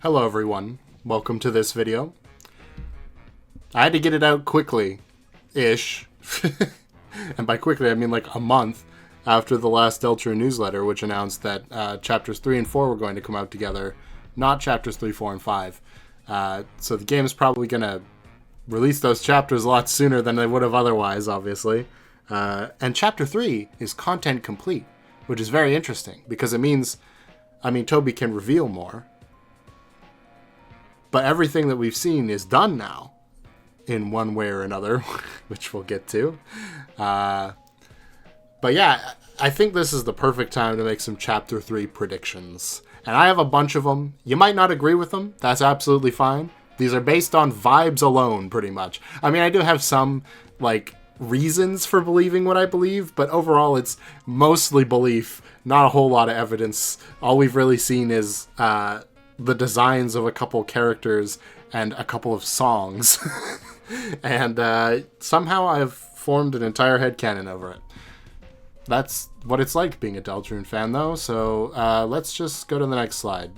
Hello everyone, welcome to this video. I had to get it out quickly-ish, and by quickly I mean like a month after the last Deltarune newsletter, which announced that chapters 3 and 4 were going to come out together, not chapters 3, 4, and 5. So the game is probably going to release those chapters a lot sooner than they would have otherwise, obviously. And chapter 3 is content complete, which is very interesting, because it means, Toby can reveal more. But everything that we've seen is done now, in one way or another, which we'll get to. But yeah, I think this is the perfect time to make some Chapter 3 predictions. And I have a bunch of them. You might not agree with them. That's absolutely fine. These are based on vibes alone, pretty much. I do have some, reasons for believing what I believe, but overall it's mostly belief, not a whole lot of evidence. All we've really seen is the designs of a couple characters and a couple of songs. And somehow I've formed an entire headcanon over it. That's what it's like being a Deltarune fan, though, so let's just go to the next slide.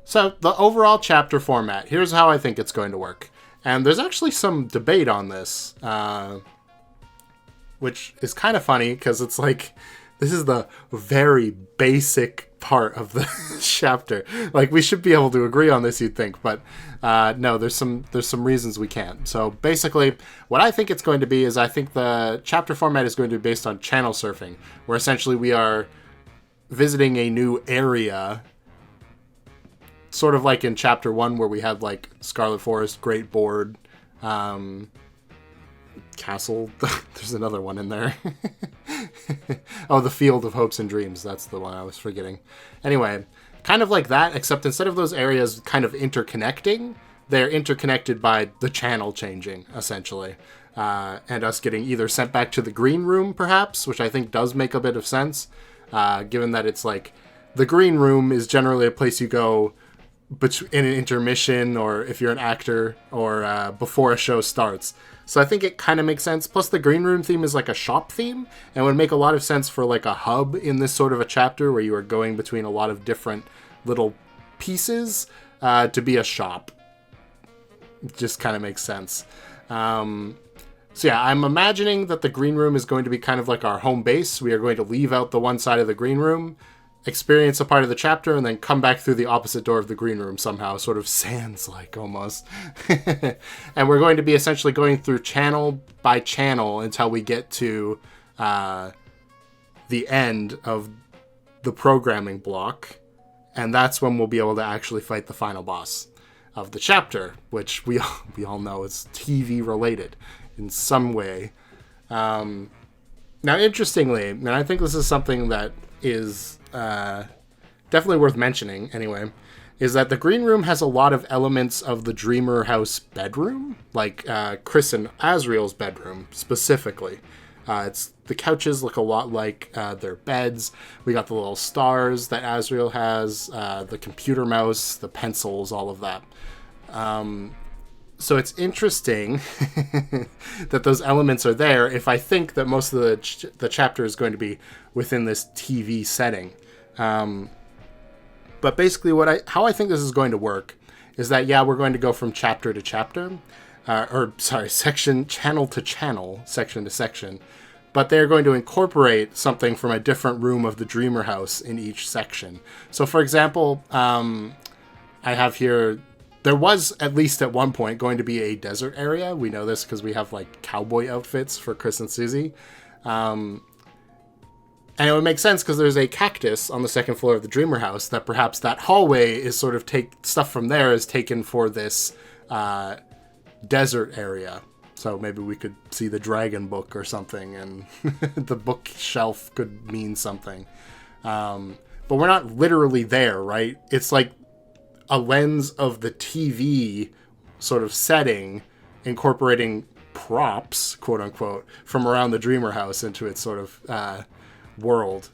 So, the overall chapter format. Here's how I think it's going to work. And there's actually some debate on this, which is kind of funny, because it's like, this is the very basic part of the chapter. We should be able to agree on this, you'd think, but no, there's some reasons we can't. So basically, what I think it's going to be is I think the chapter format is going to be based on channel surfing, where essentially we are visiting a new area, sort of like in chapter 1, where we had Scarlet Forest, Great Board, Castle. There's another one in there. Oh, the Field of Hopes and Dreams. That's the one I was forgetting. Anyway, kind of like that, except instead of those areas kind of interconnecting, they're interconnected by the channel changing, essentially. And us getting either sent back to the green room, perhaps, which I think does make a bit of sense, given that it's the green room is generally a place you go in an intermission, or if you're an actor, or before a show starts. So I think it kind of makes sense. Plus the green room theme is a shop theme, and would make a lot of sense for a hub in this sort of a chapter where you are going between a lot of different little pieces to be a shop. It just kind of makes sense. So yeah, I'm imagining that the green room is going to be kind of like our home base. We are going to leave out the one side of the green room, experience a part of the chapter, and then come back through the opposite door of the green room somehow, sort of Sans-like almost. And we're going to be essentially going through channel by channel until we get to the end of the programming block, and that's when we'll be able to actually fight the final boss of the chapter, which we all know is TV related in some way. Now, interestingly, and I think this is something that is definitely worth mentioning anyway, is that the green room has a lot of elements of the Dreamer House bedroom, Chris and Asriel's bedroom specifically. The couches look a lot like their beds. We got the little stars that Asriel has, the computer mouse, the pencils, all of that. So it's interesting that those elements are there if I think that most of the chapter is going to be within this TV setting. But basically how I think this is going to work is that, yeah, we're going to go from chapter to chapter, channel to channel, section to section, but they're going to incorporate something from a different room of the Dreamer House in each section. So for example, I have here, there was, at least at one point, going to be a desert area. We know this because we have, cowboy outfits for Chris and Susie. And it would make sense because there's a cactus on the second floor of the Dreamer House that perhaps that hallway is sort of stuff from there is taken for this desert area. So maybe we could see the dragon book or something, and the bookshelf could mean something. But we're not literally there, right? It's a lens of the TV sort of setting, incorporating props, quote unquote, from around the Dreamer House into its sort of world.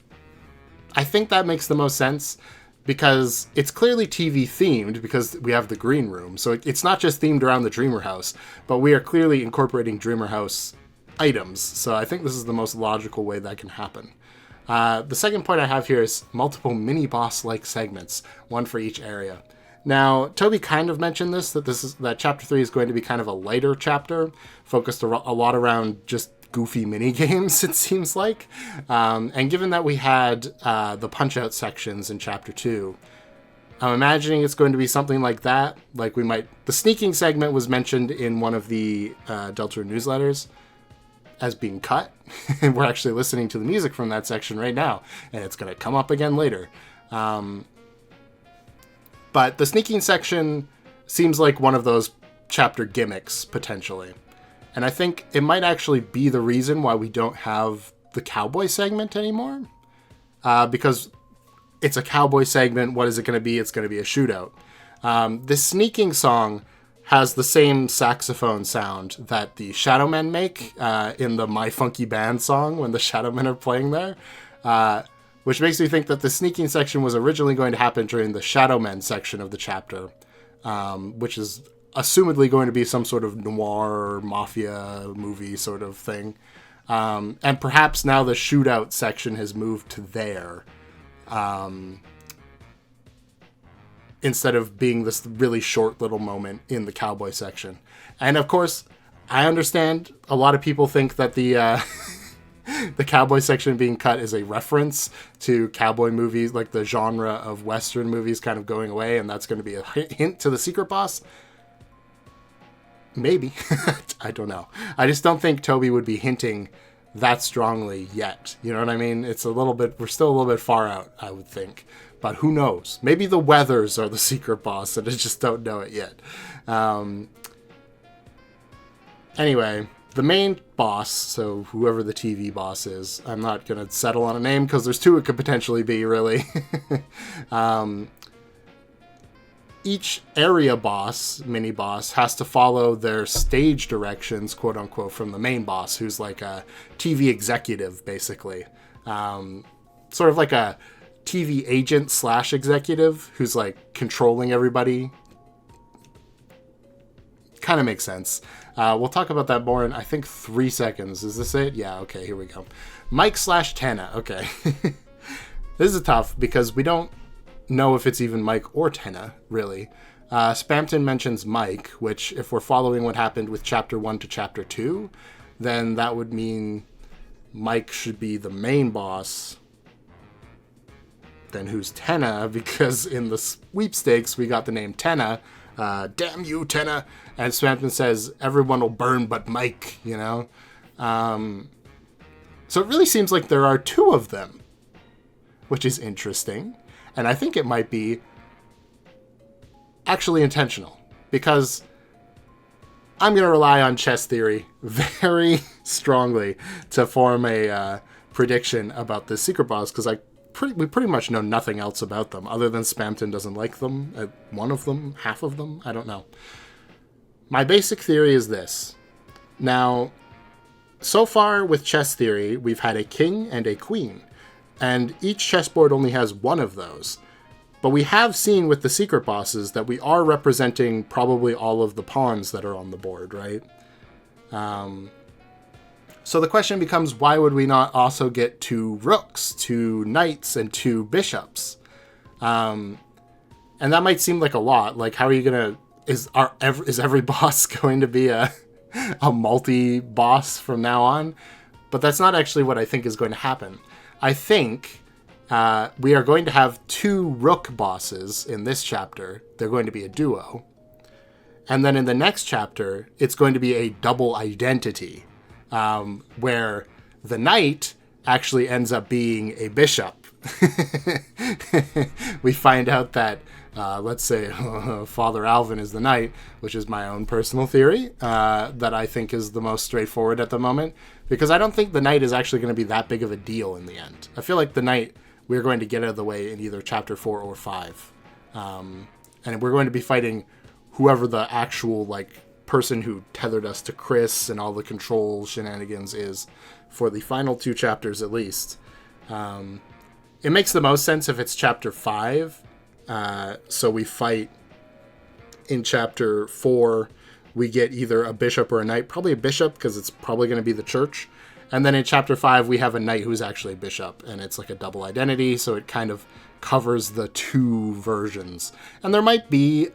I think that makes the most sense because it's clearly TV themed because we have the green room. So it's not just themed around the Dreamer House, but we are clearly incorporating Dreamer House items. So I think this is the most logical way that can happen. The second point I have here is multiple mini-boss-like segments, one for each area. Now, Toby kind of mentioned that chapter 3 is going to be kind of a lighter chapter, focused a lot around just goofy mini games, it seems like. And given that we had the Punch-Out sections in chapter 2, I'm imagining it's going to be something like that. Like the sneaking segment was mentioned in one of the Deltarune newsletters as being cut. And we're actually listening to the music from that section right now, and it's going to come up again later. But the sneaking section seems like one of those chapter gimmicks, potentially. And I think it might actually be the reason why we don't have the cowboy segment anymore. Because it's a cowboy segment. What is it going to be? It's going to be a shootout. This sneaking song has the same saxophone sound that the Shadowmen make in the My Funky Band song when the Shadowmen are playing there. Which makes me think that the sneaking section was originally going to happen during the Shadowmen section of the chapter, which is assumedly going to be some sort of noir mafia movie sort of thing. And perhaps now the shootout section has moved to there, instead of being this really short little moment in the cowboy section. And of course, I understand a lot of people think that the cowboy section being cut is a reference to cowboy movies, like the genre of Western movies kind of going away, and that's going to be a hint to the secret boss. Maybe. I don't know. I just don't think Toby would be hinting that strongly yet. You know what I mean? We're still a little bit far out, I would think. But who knows? Maybe the Weathers are the secret boss, and I just don't know it yet. Anyway, the main boss, so whoever the TV boss is, I'm not going to settle on a name because there's two it could potentially be, really. Each area boss, mini boss, has to follow their stage directions, quote unquote, from the main boss, who's like a TV executive, basically. Sort of like a TV agent / executive who's like controlling everybody. Kind of makes sense. We'll talk about that more in, I think, 3 seconds. Is this it? Yeah, okay, here we go. Mike / Tenna. Okay. This is tough because we don't know if it's even Mike or Tenna, really. Spamton mentions Mike, which, if we're following what happened with Chapter 1 to Chapter 2, then that would mean Mike should be the main boss. Then who's Tenna? Because in the sweepstakes, we got the name Tenna. Damn you, Tenna. And Spamton says, everyone will burn but Mike, you know? So it really seems like there are 2 of them, which is interesting. And I think it might be actually intentional, because I'm going to rely on chess theory very strongly to form a prediction about this secret boss, because we pretty much know nothing else about them, other than Spamton doesn't like them, one of them, half of them, I don't know. My basic theory is this. Now, so far with chess theory, we've had a king and a queen, and each chessboard only has one of those. But we have seen with the secret bosses that we are representing probably all of the pawns that are on the board, right? So the question becomes, why would we not also get 2 rooks, 2 knights, and 2 bishops? And that might seem like a lot. Like, how are you going to... Is every boss going to be a multi-boss from now on? But that's not actually what I think is going to happen. I think we are going to have 2 rook bosses in this chapter. They're going to be a duo. And then in the next chapter, it's going to be a double identity, where the knight actually ends up being a bishop. We find out that, let's say, Father Alvin is the knight, which is my own personal theory, that I think is the most straightforward at the moment, because I don't think the knight is actually going to be that big of a deal in the end. I feel like the knight we're going to get out of the way in either Chapter 4 or 5. And we're going to be fighting whoever the actual, like, person who tethered us to Chris and all the control shenanigans is for the final 2 chapters at least. It makes the most sense if it's Chapter 5. So we fight in Chapter 4. We get either a bishop or a knight. Probably a bishop, because it's probably going to be the church. And then in chapter 5, we have a knight who's actually a bishop, and it's like a double identity, so it kind of covers the two versions. And there might be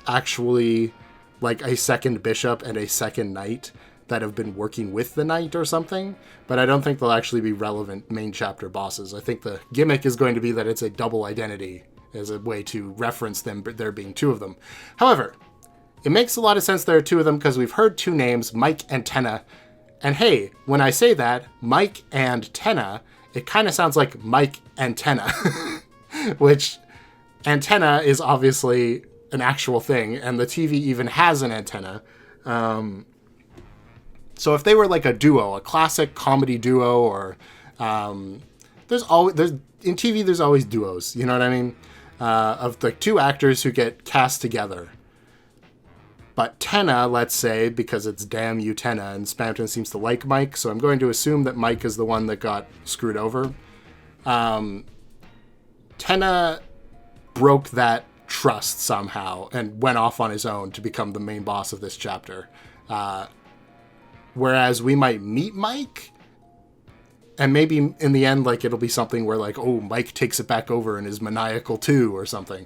actually like a second bishop and a second knight that have been working with the knight or something, but I don't think they'll actually be relevant main chapter bosses. I think the gimmick is going to be that it's a double identity as a way to reference them, there being two of them. However, it makes a lot of sense there are two of them because we've heard two names, Mike and Tenna. And hey, when I say that, Mike and Tenna, it kind of sounds like Mike Antenna, which antenna is obviously an actual thing, and the TV even has an antenna. So if they were like a duo, a classic comedy duo, or there's in TV there's always duos, you know what I mean? Of the two actors who get cast together. But Tenna, let's say, because it's Damn You Tenna, and Spamton seems to like Mike, so I'm going to assume that Mike is the one that got screwed over. Tenna broke that trust somehow and went off on his own to become the main boss of this chapter. Whereas we might meet Mike, and maybe in the end, like, it'll be something where, like, oh, Mike takes it back over and is maniacal too, or something.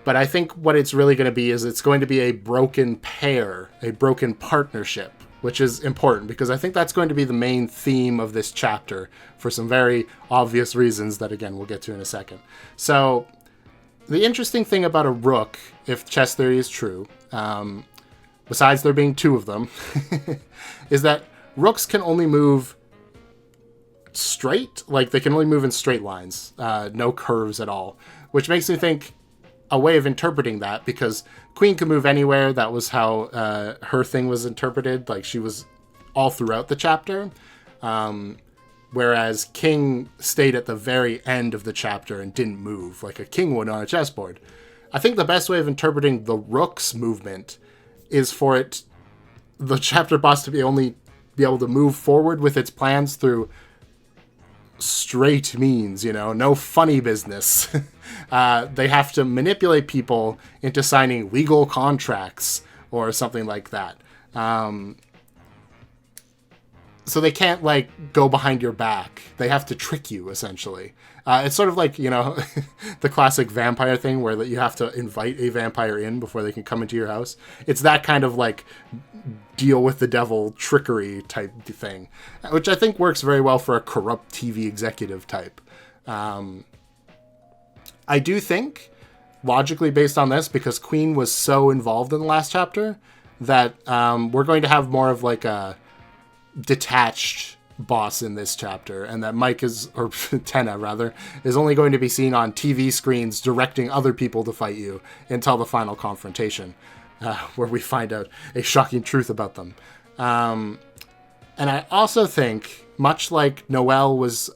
But I think what it's really going to be is it's going to be a broken pair, a broken partnership, which is important because I think that's going to be the main theme of this chapter for some very obvious reasons that, again, we'll get to in a second. So the interesting thing about a rook, if chess theory is true, besides there being two of them, is that rooks can only move straight, like they can only move in straight lines, no curves at all, which makes me think a way of interpreting that, because Queen could move anywhere. That was how her thing was interpreted. Like, she was all throughout the chapter. Whereas King stayed at the very end of the chapter and didn't move, like a king would on a chessboard. I think the best way of interpreting the rook's movement is for the chapter boss to be able to move forward with its plans through straight means, no funny business. They have to manipulate people into signing legal contracts or something like that. So they can't, like, go behind your back. They have to trick you, essentially. It's sort of like, the classic vampire thing where you have to invite a vampire in before they can come into your house. It's that kind of, like, deal with the devil trickery type thing, which I think works very well for a corrupt TV executive type. I do think, logically based on this, because Queen was so involved in the last chapter, that we're going to have more of like a detached boss in this chapter, and that Mike or Tenna rather, is only going to be seen on TV screens directing other people to fight you until the final confrontation, where we find out a shocking truth about them. And I also think, much like Noelle was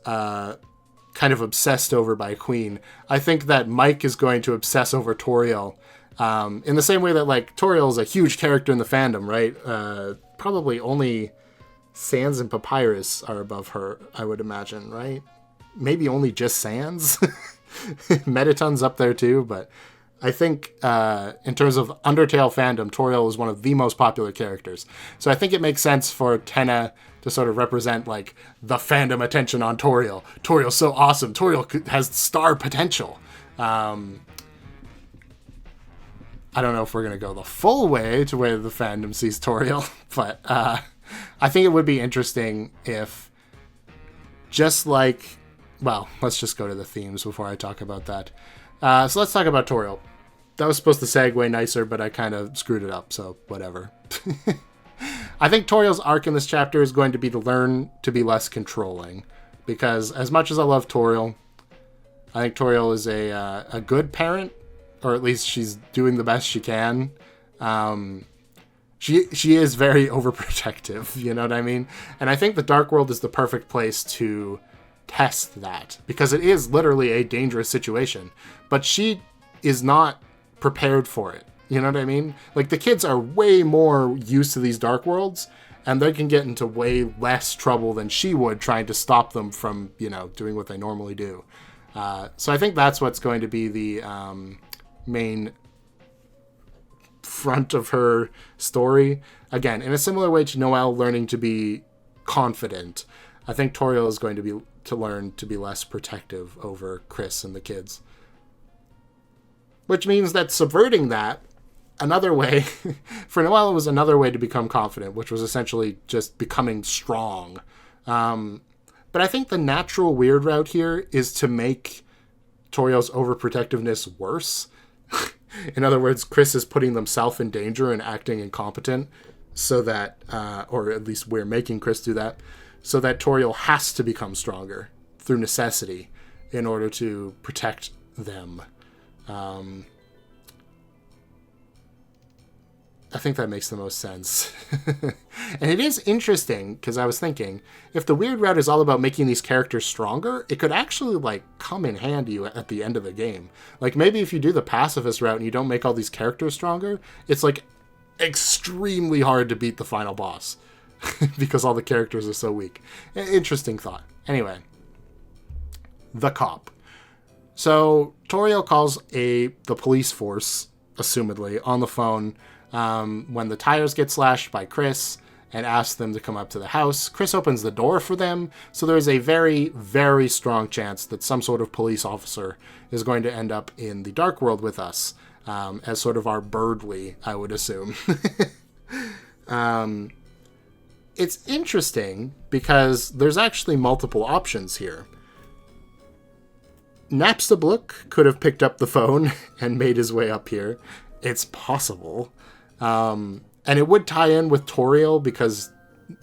kind of obsessed over by Queen, I think that Mike is going to obsess over Toriel, in the same way that, like, Toriel is a huge character in the fandom, right? Probably only Sans and Papyrus are above her, I would imagine, right? Maybe only just Sans. Metaton's up there too, but I think in terms of Undertale fandom, Toriel is one of the most popular characters. So I think it makes sense for Tenna to sort of represent, like, the fandom attention on Toriel. Toriel's so awesome. Toriel has star potential. I don't know if we're going to go the full way to where the fandom sees Toriel, but I think it would be interesting if, just like, well, let's just go to the themes before I talk about that. So let's talk about Toriel. That was supposed to segue nicer, but I kind of screwed it up, so whatever. I think Toriel's arc in this chapter is going to be to learn to be less controlling, because as much as I love Toriel, I think Toriel is a good parent, or at least she's doing the best she can. She is very overprotective, you know what I mean? And I think the Dark World is the perfect place to test that, because it is literally a dangerous situation, but she is not prepared for it. You know what I mean? Like, the kids are way more used to these Dark Worlds, and they can get into way less trouble than she would trying to stop them from, doing what they normally do. So I think that's what's going to be the main front of her story. Again, in a similar way to Noelle learning to be confident, I think Toriel is going to learn to be less protective over Chris and the kids. Which means that subverting that, another way, for Noelle, it was another way to become confident, which was essentially just becoming strong. But I think the natural weird route here is to make Toriel's overprotectiveness worse. In other words, Chris is putting themselves in danger and acting incompetent, so that, or at least we're making Chris do that, so that Toriel has to become stronger through necessity in order to protect them. I think that makes the most sense. And it is interesting, because I was thinking, if the weird route is all about making these characters stronger, it could actually, like, come in handy at the end of the game. Like, maybe if you do the pacifist route and you don't make all these characters stronger, it's, like, extremely hard to beat the final boss. Because all the characters are so weak. Interesting thought. Anyway. The cop. So, Toriel calls the police force, assumedly, on the phone when the tires get slashed by Chris and asks them to come up to the house. Chris opens the door for them, so there is a very, very strong chance that some sort of police officer is going to end up in the Dark World with us, as sort of our Birdly, I would assume. It's interesting because there's actually multiple options here. Napstablook could have picked up the phone and made his way up here. It's possible. And it would tie in with Toriel because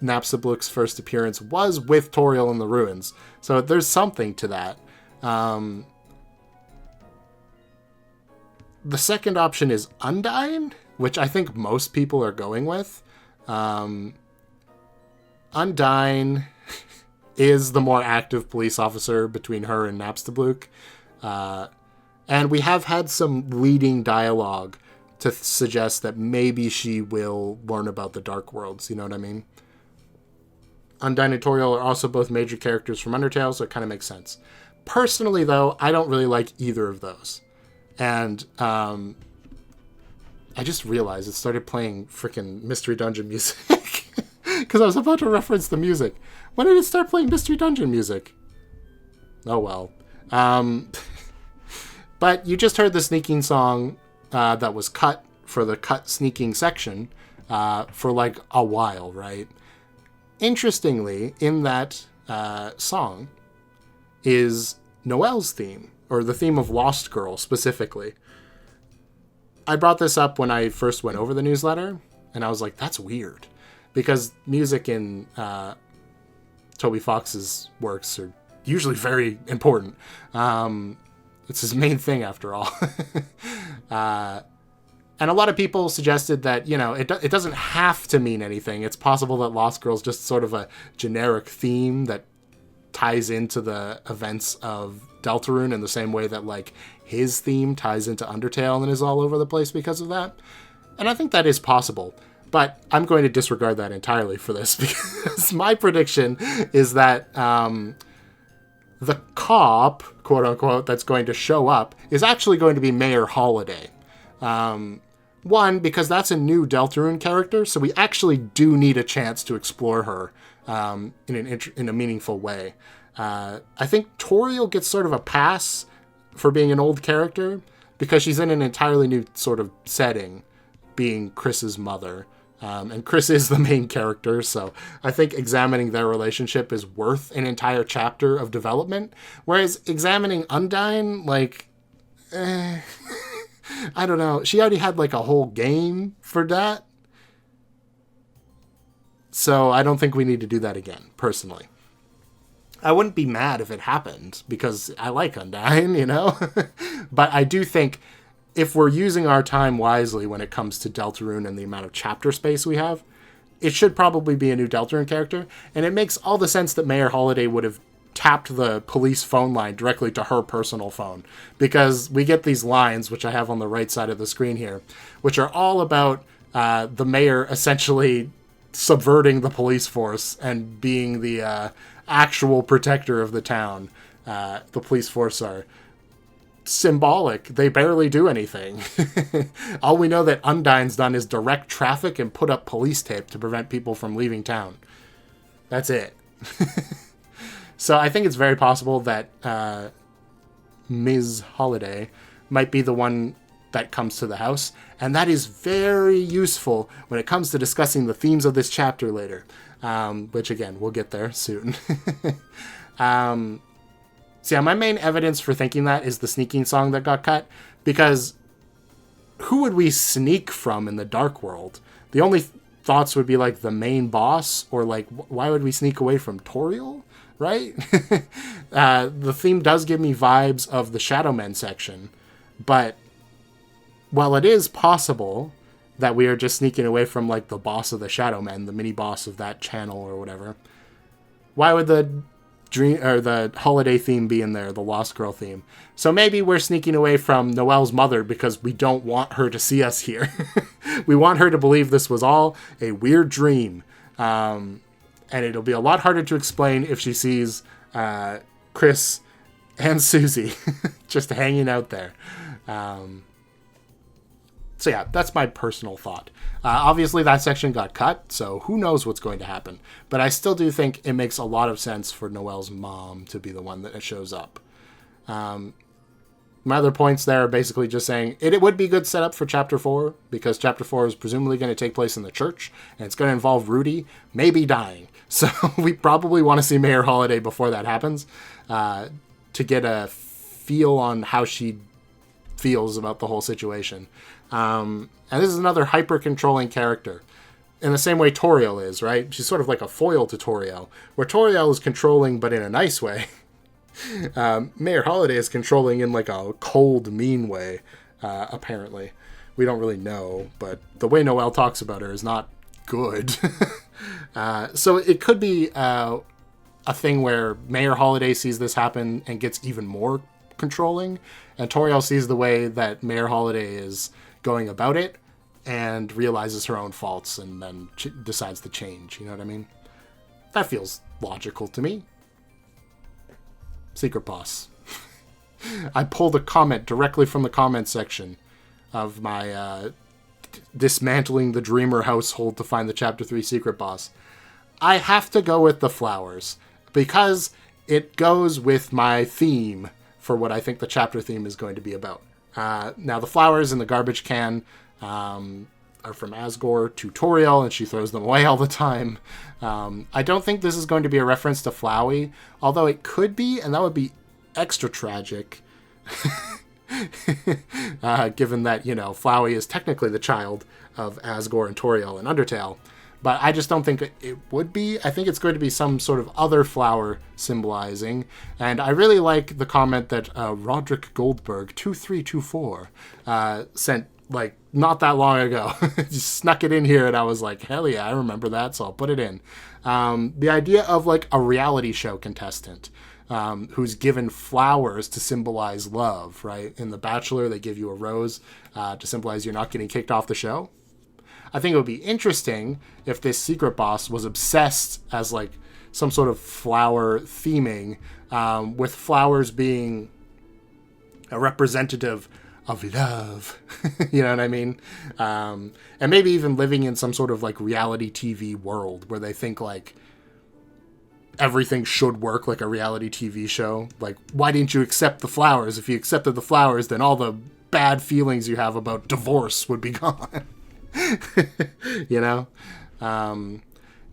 Napstablook's first appearance was with Toriel in the ruins. So there's something to that. The second option is Undyne, which I think most people are going with. Undyne is the more active police officer between her and Napstablook. And we have had some leading dialogue to suggest that maybe she will learn about the Dark Worlds, you know what I mean? Undyne and Toriel are also both major characters from Undertale, so it kind of makes sense. Personally, though, I don't really like either of those. And I just realized it started playing freaking Mystery Dungeon music. Because I was about to reference the music. When did it start playing Mystery Dungeon music? Oh, well. But you just heard the sneaking song that was cut for the cut sneaking section for like a while, right? Interestingly, in that song is Noelle's theme, or the theme of Lost Girl specifically. I brought this up when I first went over the newsletter, and I was like, that's weird. Because music in Toby Fox's works are usually very important. It's his main thing, after all. And a lot of people suggested that, you know, it doesn't have to mean anything. It's possible that Lost Girl's just sort of a generic theme that ties into the events of Deltarune in the same way that, like, his theme ties into Undertale and is all over the place because of that. And I think that is possible. But I'm going to disregard that entirely for this, because my prediction is that the cop, quote-unquote, that's going to show up is actually going to be Mayor Holiday. One, because that's a new Deltarune character, so we actually do need a chance to explore her in a meaningful way. I think Toriel gets sort of a pass for being an old character, because she's in an entirely new sort of setting, being Chris's mother. And Chris is the main character, so I think examining their relationship is worth an entire chapter of development. Whereas examining Undyne, like, I don't know. She already had, like, a whole game for that. So I don't think we need to do that again, personally. I wouldn't be mad if it happened, because I like Undyne, you know? But I do think, if we're using our time wisely when it comes to Deltarune and the amount of chapter space we have, it should probably be a new Deltarune character. And it makes all the sense that Mayor Holiday would have tapped the police phone line directly to her personal phone. Because we get these lines, which I have on the right side of the screen here, which are all about the mayor essentially subverting the police force and being the actual protector of the town. The police force are symbolic. They barely do anything. All we know that Undyne's done is direct traffic and put up police tape to prevent people from leaving town. That's it. So I think it's very possible that Ms. Holiday might be the one that comes to the house, and that is very useful when it comes to discussing the themes of this chapter later, which again, we'll get there soon. So yeah, my main evidence for thinking that is the sneaking song that got cut, because who would we sneak from in the Dark World? The only thoughts would be like the main boss, or like, why would we sneak away from Toriel, right? The theme does give me vibes of the Shadow Men section, but while it is possible that we are just sneaking away from like the boss of the Shadow Men, the mini boss of that channel or whatever, why would the dream or the holiday theme be in there, the Lost Girl theme? So maybe we're sneaking away from Noelle's mother because we don't want her to see us here. We want her to believe this was all a weird dream. And it'll be a lot harder to explain if she sees Chris and Susie just hanging out there. So yeah, that's my personal thought. Obviously, that section got cut, so who knows what's going to happen. But I still do think it makes a lot of sense for Noelle's mom to be the one that shows up. My other points there are basically just saying it would be good setup for Chapter 4, because Chapter 4 is presumably going to take place in the church, and it's going to involve Rudy maybe dying. So we probably want to see Mayor Holiday before that happens, to get a feel on how she feels about the whole situation. And this is another hyper-controlling character, in the same way Toriel is, right? She's sort of like a foil to Toriel, where Toriel is controlling but in a nice way. Mayor Holiday is controlling in like a cold, mean way, apparently. We don't really know, but the way Noelle talks about her is not good. So it could be a thing where Mayor Holiday sees this happen and gets even more controlling, and Toriel sees the way that Mayor Holiday is going about it and realizes her own faults and then decides to change. You know what I mean? That feels logical to me. Secret Boss. I pulled a comment directly from the comment section of my dismantling the Dreamer household to find the Chapter 3 Secret Boss. I have to go with the flowers, because it goes with my theme for what I think the chapter theme is going to be about. Now, the flowers in the garbage can are from Asgore to Toriel, and she throws them away all the time. I don't think this is going to be a reference to Flowey, although it could be, and that would be extra tragic. Given that, Flowey is technically the child of Asgore and Toriel and Undertale. But I just don't think it would be. I think it's going to be some sort of other flower symbolizing. And I really like the comment that Roderick Goldberg 2324 sent like not that long ago. Just snuck it in here, and I was like, hell yeah, I remember that, so I'll put it in. The idea of like a reality show contestant who's given flowers to symbolize love, right? In The Bachelor, they give you a rose to symbolize you're not getting kicked off the show. I think it would be interesting if this secret boss was obsessed as like some sort of flower theming, with flowers being a representative of love. You know what I mean? And maybe even living in some sort of like reality TV world where they think like everything should work like a reality TV show. Like, why didn't you accept the flowers? If you accepted the flowers, then all the bad feelings you have about divorce would be gone.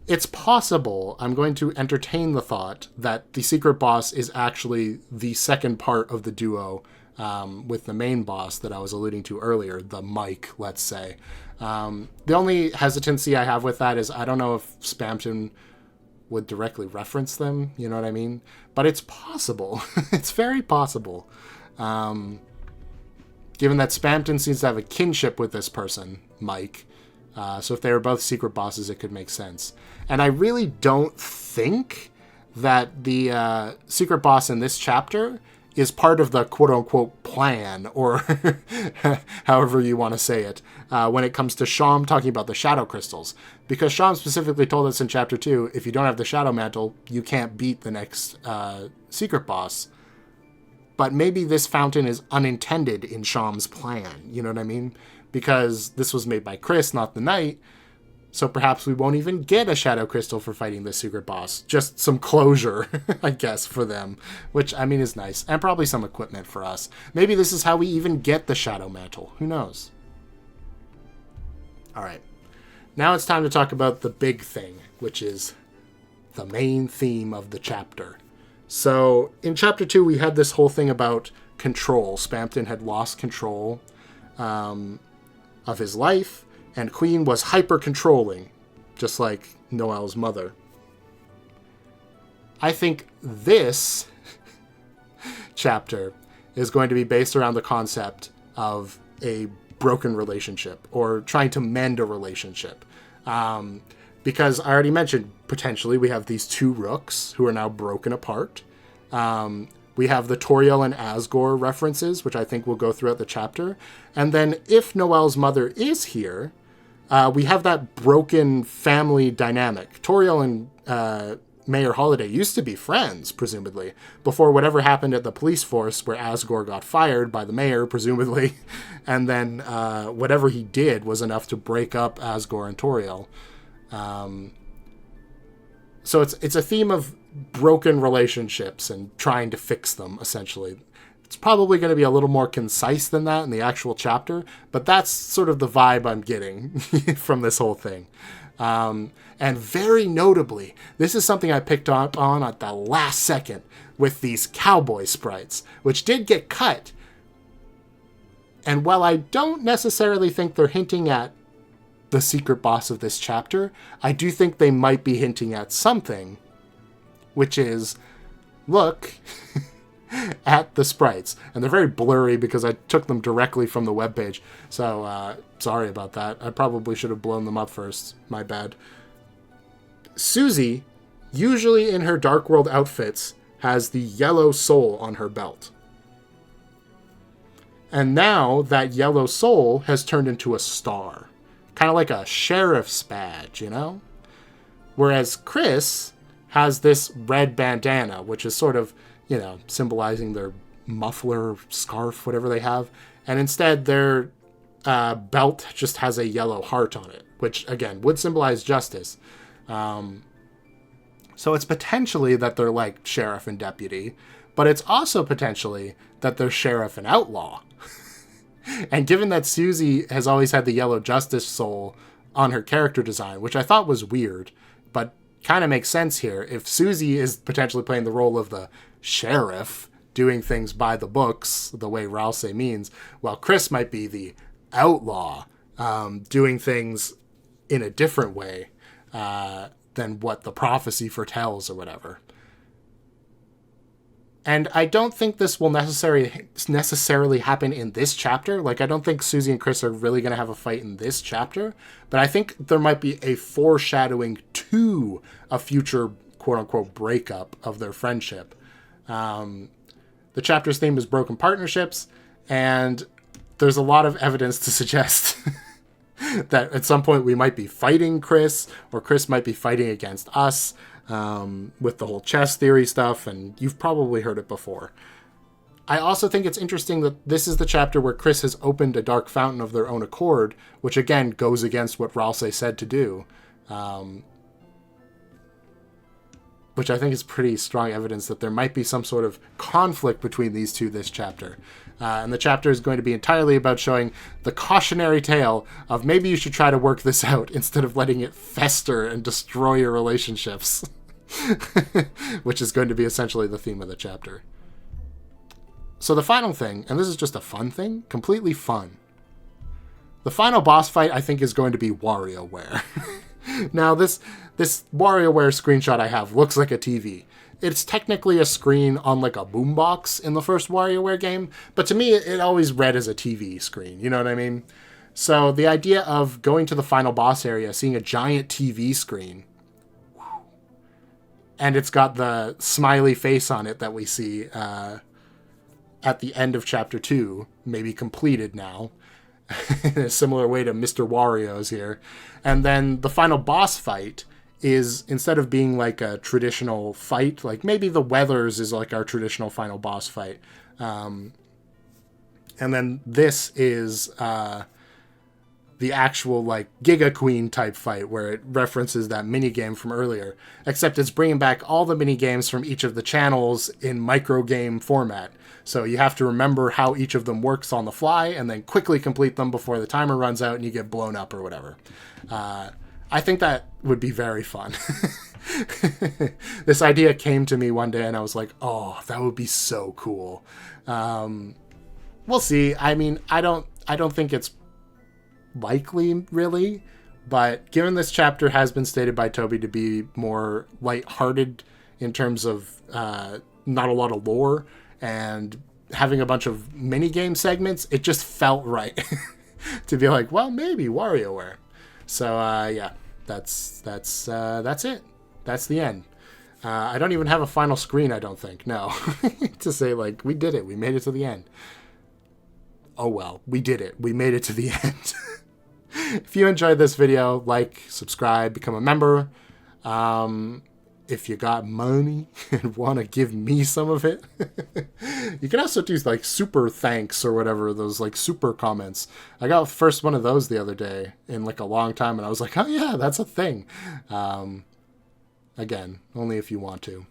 It's possible. I'm going to entertain the thought that the secret boss is actually the second part of the duo with the main boss that I was alluding to earlier, the Mike, let's say. The only hesitancy I have with that is I don't know if Spamton would directly reference them, you know what I mean? But it's possible. It's very possible. Given that Spamton seems to have a kinship with this person, Mike. So if they were both secret bosses, it could make sense. And I really don't think that the secret boss in this chapter is part of the quote-unquote plan, or however you want to say it, when it comes to Sham talking about the shadow crystals. Because Sham specifically told us in Chapter 2, if you don't have the shadow mantle, you can't beat the next secret boss. but maybe this fountain is unintended in Sham's plan. You know what I mean? Because this was made by Chris, not the knight. So perhaps we won't even get a shadow crystal for fighting this secret boss. Just some closure, I guess, for them. Which, I mean, is nice. And probably some equipment for us. Maybe this is how we even get the shadow mantle. Who knows? Alright. Now it's time to talk about the big thing, which is the main theme of the chapter. So, in Chapter 2, we had this whole thing about control. Spamton had lost control of his life. And Queen was hyper-controlling, just like Noelle's mother. I think this chapter is going to be based around the concept of a broken relationship, or trying to mend a relationship. Because I already mentioned, potentially, we have these two rooks who are now broken apart. We have the Toriel and Asgore references, which I think will go throughout the chapter. And then, if Noelle's mother is here, we have that broken family dynamic. Toriel and Mayor Holiday used to be friends, presumably, before whatever happened at the police force where Asgore got fired by the mayor, presumably, and then whatever he did was enough to break up Asgore and Toriel. So it's a theme of broken relationships and trying to fix them, essentially. It's probably going to be a little more concise than that in the actual chapter, but that's sort of the vibe I'm getting from this whole thing. And very notably, this is something I picked up on at the last second with these cowboy sprites, which did get cut. And while I don't necessarily think they're hinting at the secret boss of this chapter, I do think they might be hinting at something, which is, look... at the sprites. And they're very blurry because I took them directly from the webpage. So, sorry about that. I probably should have blown them up first. My bad. Susie, usually in her Dark World outfits, has the yellow soul on her belt. And now that yellow soul has turned into a star. Kind of like a sheriff's badge, you know? Whereas Chris has this red bandana, which is sort of, you know, symbolizing their muffler, scarf, whatever they have. And instead, their belt just has a yellow heart on it, which, again, would symbolize justice. So it's potentially that they're like sheriff and deputy, but it's also potentially that they're sheriff and outlaw. And given that Susie has always had the yellow justice soul on her character design, which I thought was weird, but kind of makes sense here. If Susie is potentially playing the role of the sheriff, doing things by the books, the way Rouse means, while Chris might be the outlaw, doing things in a different way than what the prophecy foretells or whatever. And I don't think this will necessarily happen in this chapter. Like, I don't think Susie and Chris are really going to have a fight in this chapter. But I think there might be a foreshadowing to a future quote-unquote breakup of their friendship. The chapter's theme is broken partnerships. And there's a lot of evidence to suggest that at some point we might be fighting Chris, or Chris might be fighting against us. With the whole chess theory stuff, and you've probably heard it before. I also think it's interesting that this is the chapter where Chris has opened a dark fountain of their own accord, which again goes against what Rouse said to do, which I think is pretty strong evidence that there might be some sort of conflict between these two this chapter. And the chapter is going to be entirely about showing the cautionary tale of maybe you should try to work this out instead of letting it fester and destroy your relationships. Which is going to be essentially the theme of the chapter. So the final thing, and this is just a fun thing, completely fun. The final boss fight, I think, is going to be WarioWare. Now, this WarioWare screenshot I have looks like a TV. It's technically a screen on like a boombox in the first WarioWare game, but to me, it always read as a TV screen, you know what I mean? So the idea of going to the final boss area, seeing a giant TV screen, and it's got the smiley face on it that we see at the end of Chapter 2, maybe completed now, in a similar way to Mr. Wario's here. And then the final boss fight is, instead of being like a traditional fight, like maybe the Weathers is like our traditional final boss fight, And then this is the actual like Giga Queen type fight where it references that mini game from earlier, except it's bringing back all the mini games from each of the channels in micro game format. So you have to remember how each of them works on the fly and then quickly complete them before the timer runs out and you get blown up or whatever. I think that would be very fun. This idea came to me one day and I was like, oh, that would be so cool. We'll see. I mean, I don't think it's likely, really, but given this chapter has been stated by Toby to be more lighthearted in terms of not a lot of lore and having a bunch of mini game segments, it just felt right to be like, well, maybe WarioWare. So yeah, that's it. That's the end. I don't even have a final screen, I don't think. No, to say like we did it, we made it to the end. Oh well, we did it. We made it to the end. If you enjoyed this video, like, subscribe, become a member. If you got money and want to give me some of it, you can also do like super thanks or whatever, those like super comments. I got first one of those the other day in like a long time and I was like, oh yeah, that's a thing. Again, only if you want to.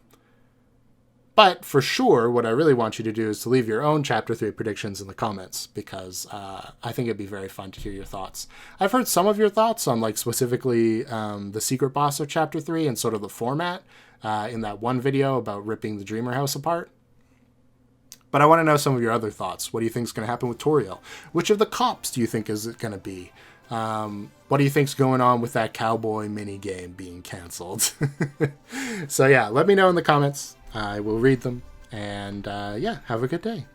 But for sure, what I really want you to do is to leave your own Chapter 3 predictions in the comments, because I think it'd be very fun to hear your thoughts. I've heard some of your thoughts on, like, specifically the secret boss of Chapter 3 and sort of the format in that one video about ripping the Dreamer House apart. But I want to know some of your other thoughts. What do you think is going to happen with Toriel? Which of the cops do you think is it going to be? What do you think's going on with that cowboy mini game being canceled? So yeah, let me know in the comments. I will read them. And yeah, have a good day.